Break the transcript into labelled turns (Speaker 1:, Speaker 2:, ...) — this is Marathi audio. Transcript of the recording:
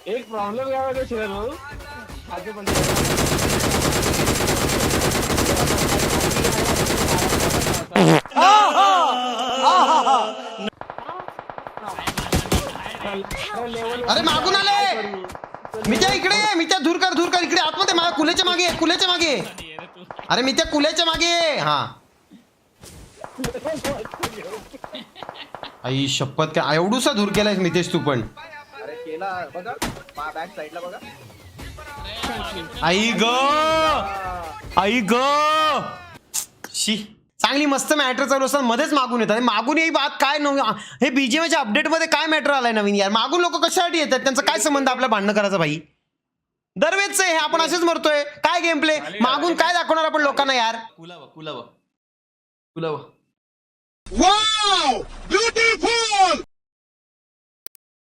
Speaker 1: एक प्रॉब्लेम काय माहिती शिवाय भाऊ आधी पण
Speaker 2: अरे मागून आले मी त्या इकडे आहे, मी त्या धूरकर इकडे आतमध्ये माझ्या कुल्याच्या मागे आहे, कुल्याच्या मागे आहे. अरे मी त्या कुल्याच्या मागे आहे. हा आई शपथ काय एवढूसा धूर केलाय मितेश तू पण.
Speaker 3: अरे केला बघा बॅक साईडला बघा.
Speaker 2: आई ग शी चांगली मस्त मॅटर चालू असतात मध्येच मागून येतात. मागून ही बात काय हे बीजीएमच्या अपडेट मध्ये काय मॅटर आलाय नवीन यार. मागून लोक कशासाठी येतात, त्यांचा काय संबंध आपल्या भांडणं करायचा भाई. दरवेळच हे आपण असेच मरतोय. काय गेम प्ले मागून काय दाखवणार आपण लोकांना यार.
Speaker 4: कुलावा
Speaker 5: वाव ब्युटिफुल